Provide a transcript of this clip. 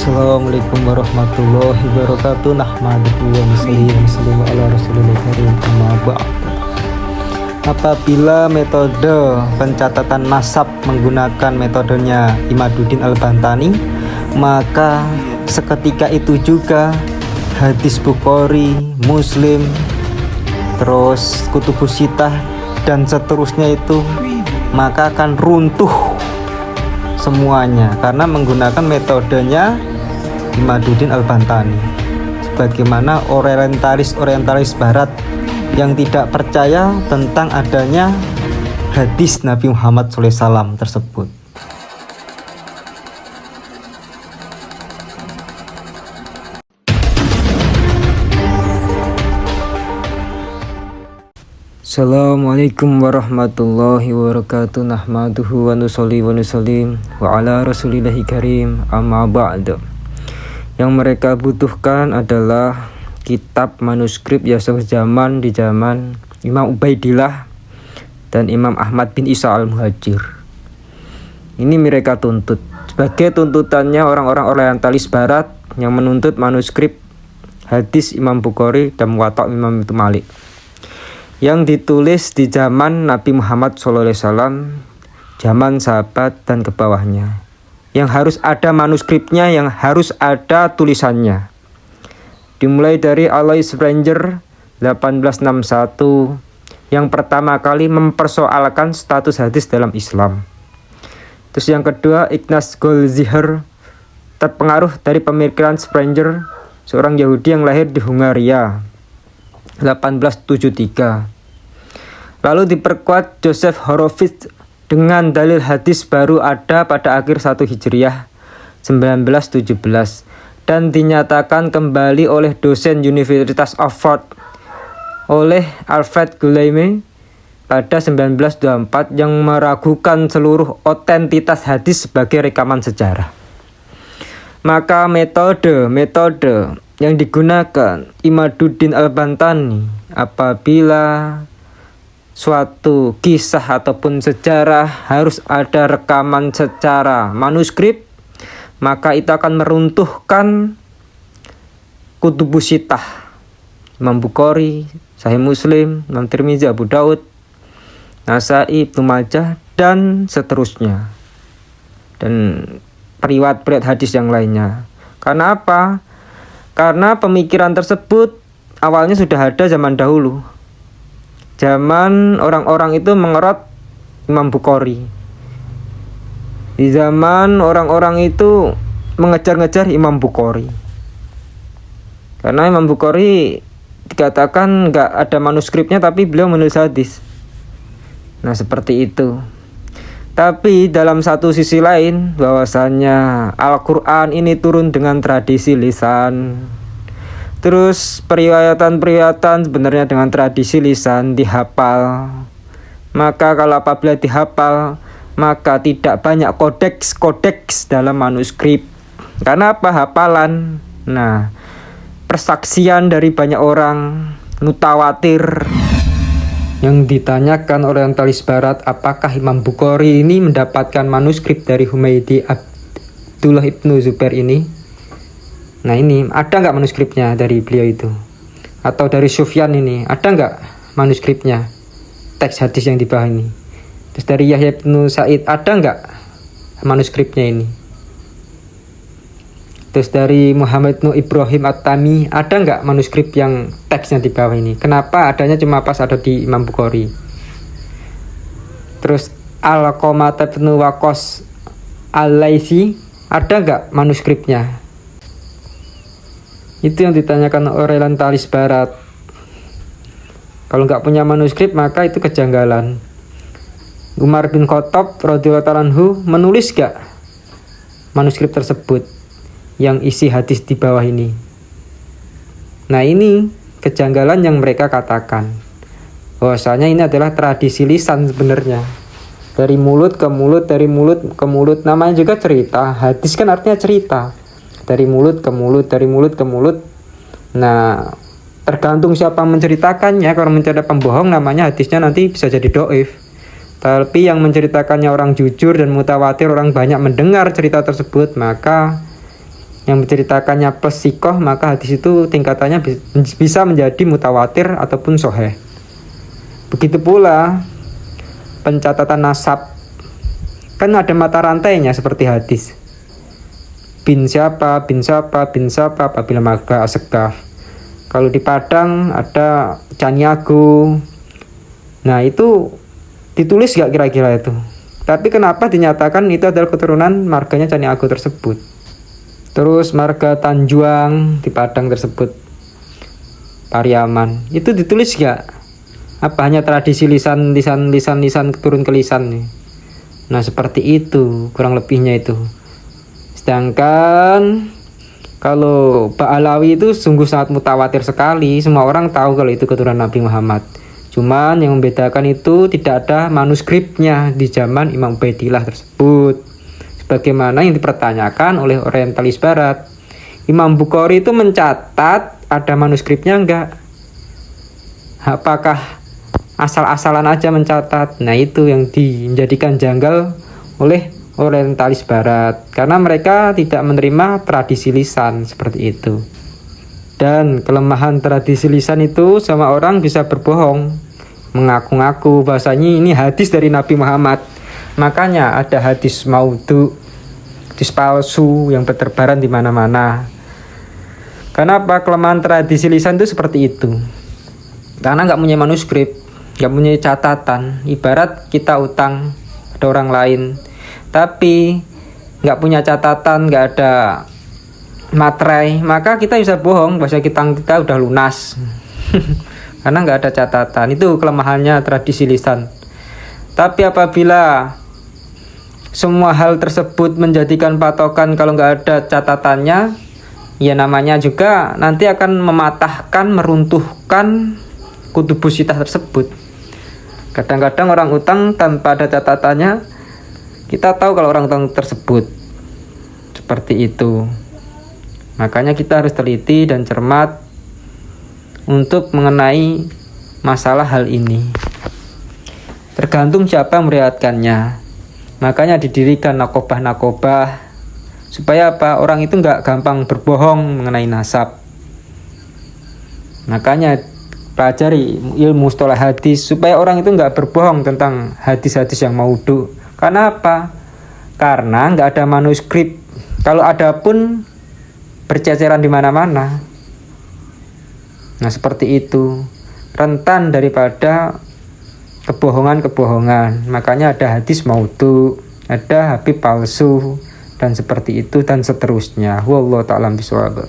Assalamualaikum warahmatullahi wabarakatuh. Nahmaduhu wa nusalli ala rasulillah karim, amma ba'd. Apabila metode pencatatan nasab menggunakan metodenya Imaduddin Al-Bantani, maka seketika itu juga hadis Bukhari, Muslim, terus Kutubus Sittah dan seterusnya itu maka akan runtuh semuanya karena menggunakan metodenya Imaduddin Al-Bantani. Sebagaimana orientalis barat yang tidak percaya tentang adanya hadis Nabi Muhammad SAW tersebut. Assalamualaikum warahmatullahi wabarakatuh. Nahmaduhu wa nusalli wa nusallim wa ala rasulillahi karim, amma ba'd. Yang mereka butuhkan adalah kitab manuskrip Yasir Zaman di zaman Imam Ubaidillah dan Imam Ahmad bin Isa al-Muhajir. Ini mereka tuntut sebagai tuntutannya orang-orang orientalis barat yang menuntut manuskrip hadis Imam Bukhari dan Muwatta Imam Malik yang ditulis di zaman Nabi Muhammad SAW, zaman sahabat dan ke bawahnya, yang harus ada manuskripnya, yang harus ada tulisannya. Dimulai dari Alois Ranger 1861 yang pertama kali mempersoalkan status hadis dalam Islam. Terus yang kedua, Ignaz Goldziher terpengaruh dari pemikiran Sprenger, seorang Yahudi yang lahir di Hungaria 1873. Lalu diperkuat Joseph Horowitz dengan dalil hadis baru ada pada akhir 1 Hijriah 1917 dan dinyatakan kembali oleh dosen Universitas Oxford oleh Alfred Guillaume pada 1924 yang meragukan seluruh otentitas hadis sebagai rekaman sejarah. Maka metode yang digunakan Imaduddin Al-Bantani apabila suatu kisah ataupun sejarah harus ada rekaman secara manuskrip, maka itu akan meruntuhkan Kutubus Sittah, Imam Bukhari, Sahih Muslim, Imam Tirmizi, Abu Daud, Nasai, Ibnu Majah dan seterusnya, dan periwayat hadis yang lainnya. Karena apa? Karena pemikiran tersebut awalnya sudah ada zaman dahulu. Zaman orang-orang itu mengerot Imam Bukhari. Di zaman orang-orang itu mengejar-ngejar Imam Bukhari. Karena Imam Bukhari dikatakan nggak ada manuskripnya tapi beliau menulis hadis. Nah seperti itu. Tapi dalam satu sisi lain bahwasanya Al-Quran ini turun dengan tradisi lisan. Terus periwayatan sebenarnya dengan tradisi lisan dihafal. Maka kalau apabila dihafal, maka tidak banyak kodeks dalam manuskrip. Karena apa? Hafalan. Nah, persaksian dari banyak orang, mutawatir. Yang ditanyakan orientalis barat, apakah Imam Bukhari ini mendapatkan manuskrip dari Humaydi Abdullah ibnu Zubair ini? Nah ini, ada nggak manuskripnya dari beliau itu? Atau dari Sufyan ini, ada nggak manuskripnya? Teks hadis yang di bawah ini. Terus dari Yahya bin Sa'id, ada nggak manuskripnya ini? Terus dari Muhammad bin Ibrahim At-Tami, ada nggak manuskrip yang teksnya di bawah ini? Kenapa adanya cuma pas ada di Imam Bukhari? Terus Al-Qamah bin Waqqas Al-Laitsi, ada nggak manuskripnya? Itu yang ditanyakan orientalis barat. Kalau nggak punya manuskrip maka itu kejanggalan. Umar bin Khattab radhiyallahu anhu menulis gak manuskrip tersebut yang isi hadis di bawah ini? Nah ini kejanggalan yang mereka katakan. Bahwasanya ini adalah tradisi lisan sebenarnya. Dari mulut ke mulut, dari mulut ke mulut. Namanya juga cerita. Hadis kan artinya cerita. Dari mulut ke mulut, dari mulut ke mulut. Nah, tergantung siapa menceritakannya. Kalau menceritakan pembohong namanya hadisnya nanti bisa jadi doif. Tapi yang menceritakannya orang jujur dan mutawatir, orang banyak mendengar cerita tersebut, maka yang menceritakannya plus sikoh, maka hadis itu tingkatannya bisa menjadi mutawatir ataupun soheh. Begitu pula pencatatan nasab, kan ada mata rantainya seperti hadis. Bin siapa, bin siapa, bin siapa, apabila marga asegaf. Kalau di Padang ada Caniago. Nah itu ditulis gak kira-kira itu? Tapi kenapa dinyatakan itu adalah keturunan marganya Caniago tersebut? Terus marga Tanjuang di Padang tersebut, Pariaman, itu ditulis gak? Apa hanya tradisi lisan turun ke lisan nih? Nah seperti itu kurang lebihnya itu. Sedangkan kalau Ba'alawi itu sungguh sangat mutawatir sekali. Semua orang tahu kalau itu keturunan Nabi Muhammad. Cuman yang membedakan itu tidak ada manuskripnya di zaman Imam Ubaidillah tersebut. Sebagaimana yang dipertanyakan oleh Orientalis Barat. Imam Bukhari itu mencatat ada manuskripnya enggak? Apakah asal-asalan aja mencatat? Nah itu yang dijadikan janggal oleh Orientalis Barat. Karena mereka tidak menerima tradisi lisan seperti itu. Dan kelemahan tradisi lisan itu sama orang bisa berbohong, mengaku-ngaku bahasanya ini hadis dari Nabi Muhammad. Makanya ada hadis maudhu, hadis palsu yang berterbaran di mana-mana. Kenapa kelemahan tradisi lisan itu seperti itu? Karena nggak punya manuskrip, nggak punya catatan. Ibarat kita utang ada orang lain, tapi nggak punya catatan, nggak ada materai, maka kita bisa bohong bahasa kita udah lunas. Karena nggak ada catatan. Itu kelemahannya tradisi lisan. Tapi apabila semua hal tersebut menjadikan patokan, kalau nggak ada catatannya, ya namanya juga nanti akan mematahkan, meruntuhkan kutubusitah tersebut. Kadang-kadang orang utang tanpa ada catatannya, kita tahu kalau orang utang tersebut seperti itu. Makanya kita harus teliti dan cermat untuk mengenai masalah hal ini. Tergantung siapa yang meriwayatkannya. Makanya didirikan nakobah-nakobah supaya apa? Orang itu nggak gampang berbohong mengenai nasab. Makanya pelajari ilmu mustalah hadis supaya orang itu nggak berbohong tentang hadis-hadis yang maudhu. Karena apa? Karena nggak ada manuskrip. Kalau ada pun berceceran di mana-mana. Nah seperti itu, rentan daripada kebohongan-kebohongan. Makanya ada hadis maudhu, ada habib palsu, dan seperti itu dan seterusnya. Wallahu ta'ala bishawab.